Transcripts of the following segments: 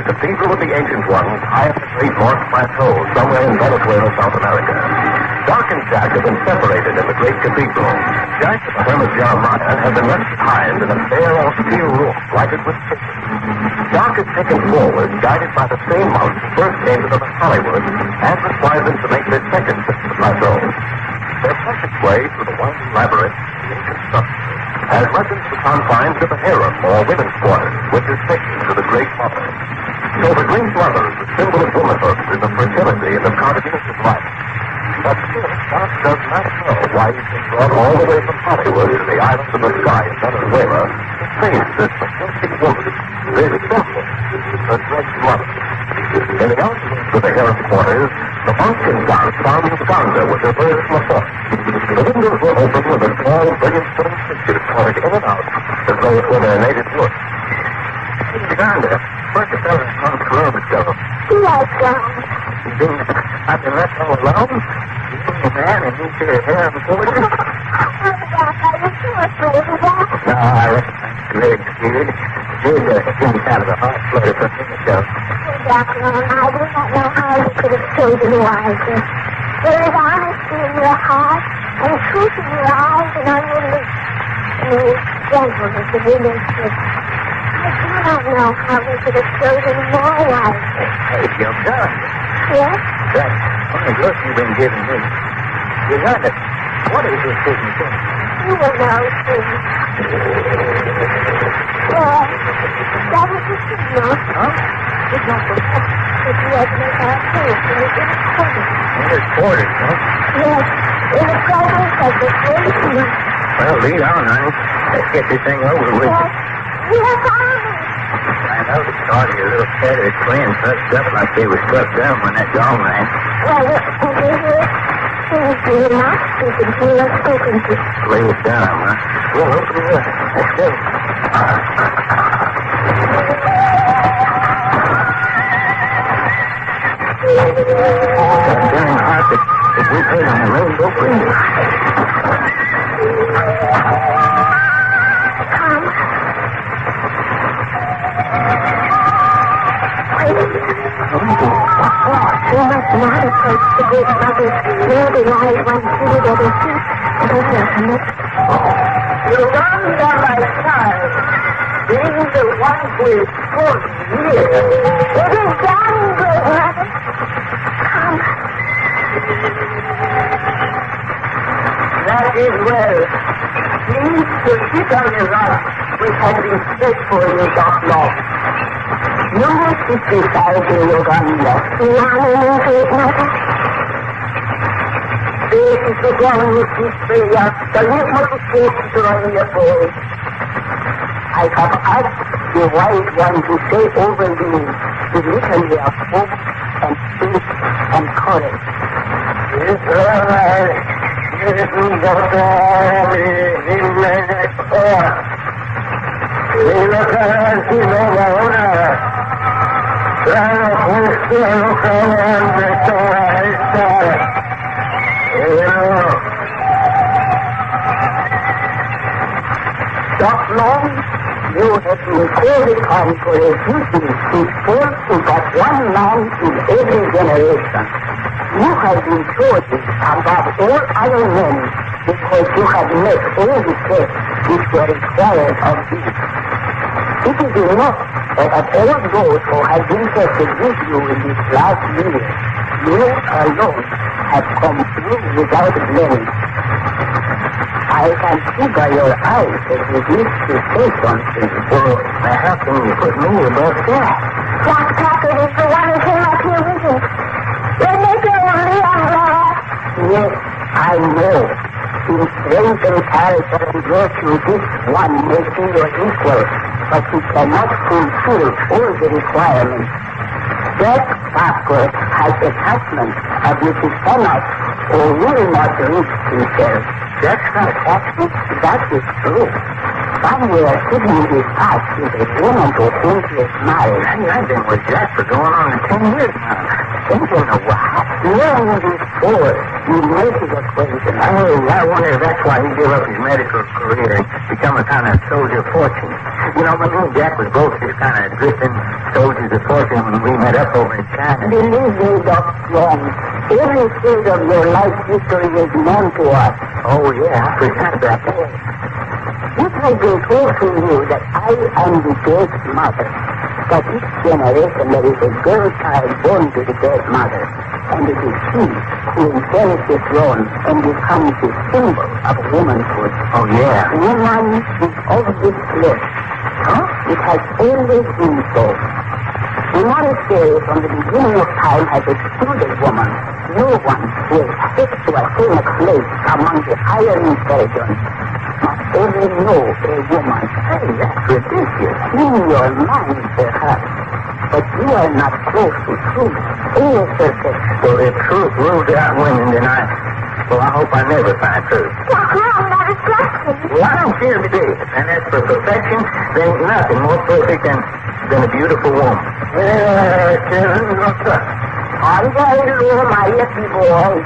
Cathedral of the ancient ones, high up the great Morse Plateau, somewhere in Venezuela, South America. Doc and Jack have been separated in the great cathedral. Jack and the hermit Yarborough have been left behind in a bare, austere room, lighted with pitches. Doc is taken forward, guided by the same monk who first came to them in Hollywood, and required them to make their second trip to the plateau. Their passage way through the winding labyrinth of the ancient structure has led them to the confines of the harem, or women's quarters, which is taken to the Great Mother. So the Great Mother is the symbol of womanhood and of fertility and of continuity of life. But still, Doc does not know why he's been brought all the way from Hollywood to the islands of the sky in Venezuela to face this majestic woman, this symbol, the Great Mother. In the outskirts of the harem quarters, the monk and Doc found Uganda with her birds from afar. The windows were open with a small, brilliant stone picture pointed in and out as though it were their native wood. Uganda, where's the fellow who's on the kilometers go? Yes, John. You mean I've been left all alone? You mean a man and he's here harem quarters? Oh, Doc, are you too afraid of that? No, I reckon I'm really scared. Here's a kind of a hot flutter from himself. Doc, I do not know how you could have chosen wisely. There is honesty in your heart, and truth in your eyes, and on your lips. And there is gentleness in your nature. I do not know how we could have chosen more wisely. Hey, young John. Yes? That funny look you've been giving me. Uganda, what is this taking thing? You will know soon. Well, that was the signal. Huh? It's not the fact that you had to make our place in the inner quarters. Inner quarters, huh? Yes, in the presence of the great man. Well, lead on, honey. Let's get this thing over with. Yes, we have found him. I noticed all your little feathered twins huddled up like they were struck down when that gong rang. Well, over here, things do not speak until you're spoken to. Lay it down, huh? Well, open it up. Let's go. That darn heart that we heard on the rainbow bridge. Come. You must not approach the great mother. There lies one seated at her feet, and her Hermit. Uganda, my child, being the one who is 40 years. It is done, great mother. Come. That is well. Please to sit on your right, which has been set for you that long. You will sit beside me, Uganda. Great mother. This is the one with this prayer, the little faith on your boy. I have asked the white one to say over you the litany of hope and faith and courage. Yes, sir. This is the glory in the poor. We look at the Novello. That long you have been called upon for a duty to serve to but one man in every generation. You have been chosen above all other men because you have met all the tests which were required of you. It is enough that of all those who have been tested with you in this last year, you alone have come through without blame. I can see by your eyes that you wish to say something. Well, how can you put me above that? Jack Packard is the one who came up here with him. Let me go on the outlaw. Yes, I know. In strength and character and virtue, this one may be your equal, but he cannot fulfill all the requirements. That Packard has attachment of which he cannot or will not reach himself. That's right. That is true. Somewhere hidden in his heart is a woman to whom he is married. I've been with Jack for going on 10 years now. Thinking of what? Long before you make his acquaintance. I wonder if that's why he gave up his medical career and become a kind of soldier of fortune. You know, when me and Jack was both just kind of drifting soldiers of fortune when we met up over in China. Believe me, Dr. Long, every phase of your life history is known to us. Oh, yeah, I forgot about that. It has been told to you that I am the dead mother. That each generation there is a girl child born to the dead mother. And it is she who inherits the throne and becomes the symbol of womanhood. Oh, yeah. Woman is of this flesh. Huh? It has always been so. The monastery from the beginning of time has excluded woman. No one who expects to attain a place among the higher intelligence must ever know a woman. Hey, that's ridiculous. In your mind, perhaps. But you are not close to truth. Any certain. Well, if truth rules out women, then I hope I never find truth. Dr. Long, that is blasphemy. Well, I don't care if it is. And as for perfection, there ain't nothing more perfect than a beautiful woman. What's up? I'm going to do my lucky boy.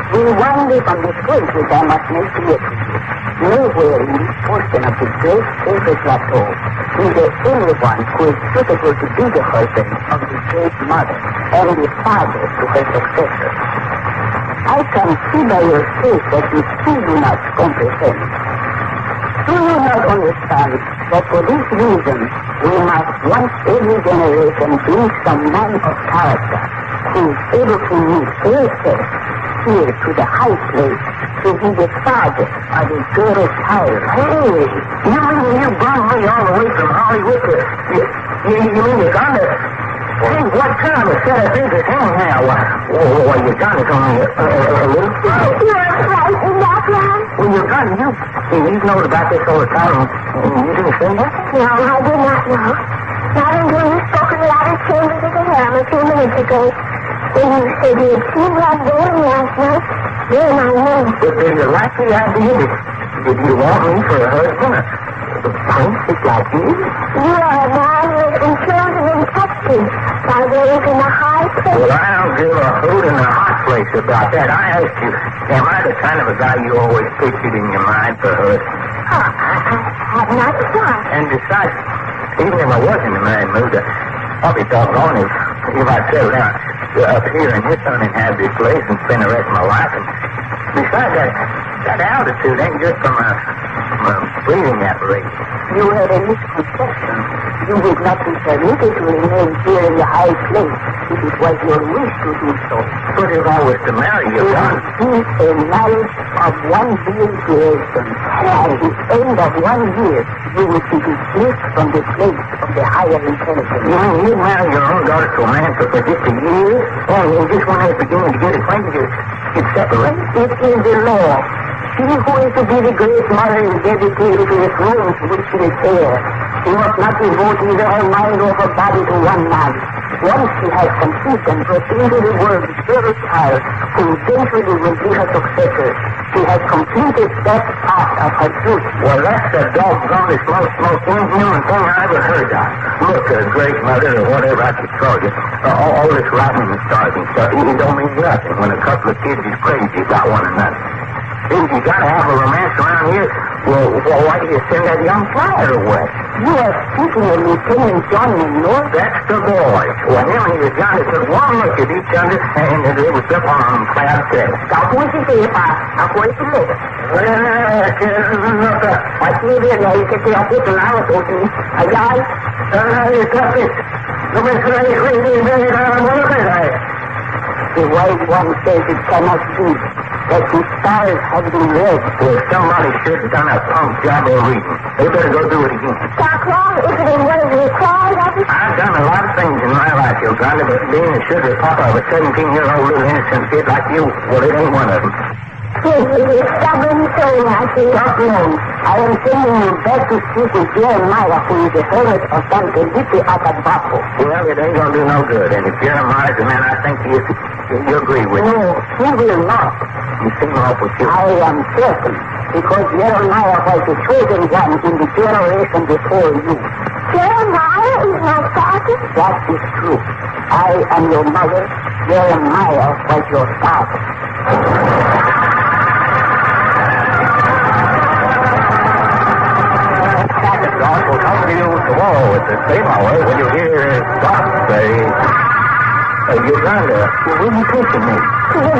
We wander from the place which I must make clear to you. Nowhere in this portion of the great sacred plateau is there anyone who is suitable to be the husband of the great mother and the father to her successor. I can see by your face that you still do not comprehend. Do you not understand that for this reason we must once every generation bring some man of character who is able to meet herself here to the high place to be the father of a girl child? Hey, you brought me all the way from Hollywood to... You mean Uganda? Hey, what kind of a set of things is anyhow? Well, Uganda's only a little... You're frightened, Dr. Long? Well, Uganda, you've known about this all the time, and you didn't say nothing? No, I did not know. Not until you spoke in the outer chambers of the Hermit 2 minutes ago. When you said you had seen that boy last night, then I knew. But there's a likely idea that you want me for a husband, a princess like you? You are a man who has been chosen and tested by those in the high place. Well, I don't give a hoot in the hot place about that. I asked you, am I the kind of a guy you always pictured in your mind for a husband? I have not thought. And besides, even if I was in the married mood, I'll be doggone if I settle down up here in this uninhabited place and spend the rest of my life. And besides, that altitude ain't just from a breathing apparatus. You had a misconception. You would not be permitted to remain here in the high place if it was your wish to do so. But if I was to marry you, It is a marriage of 1 year duration. At the end of 1 year, you would be dismissed from the place of the higher intelligence. you mean you'd marry your own daughter to a man for just a year? And just when they're beginning to get acquainted, you'd separate? It is the law. She who is to be the great mother is dedicated to the throne to which she is heir. She must not devote either her mind or her body to one man. Once she has conceived and brought into the world the girl child, who eventually will be her successor, she has completed that part of her duty. Well, that's the doggonest, most inhuman thing I ever heard of. Look, great mother, or whatever I should call you, all this writing and stars and stuff, it don't mean nothing when a couple of kids is crazy about one another. If you gotta have a romance around here, well, why do you send that young flyer away? You are speaking of Lieutenant John McIntire? That's the boy. Well, him and his Johnny took one look at each other, and they was up on cloud 7. Stop with the paper. I'm going to live. What's the idea? You can see up with the house, okay? Aye, the wise one says it cannot be, that the stars have been read. Well, somebody should have done a punk job of reading. They better go do it again. Dr. Long, is it in one of your claws? I've done a lot of things in my life, Uganda, but being a sugar papa of a 17-year-old little innocent kid like you, well, it ain't one of them. You stubborn soul, I see. Not long. I am sending you back to speak with Jeremiah, who is the hermit of San Felipe Atabapo. Well, it ain't gonna do no good. And if Jeremiah's the man I think he is, you agree with me. No, he will not. You seem off with you. I am certain, because Jeremiah was the chosen one in the generation before you. Jeremiah is my father? That is true. I am your mother. Jeremiah was your father. Doc will come to you tomorrow at the same hour when you hear Doc say, Uganda, you wouldn't picture me. To the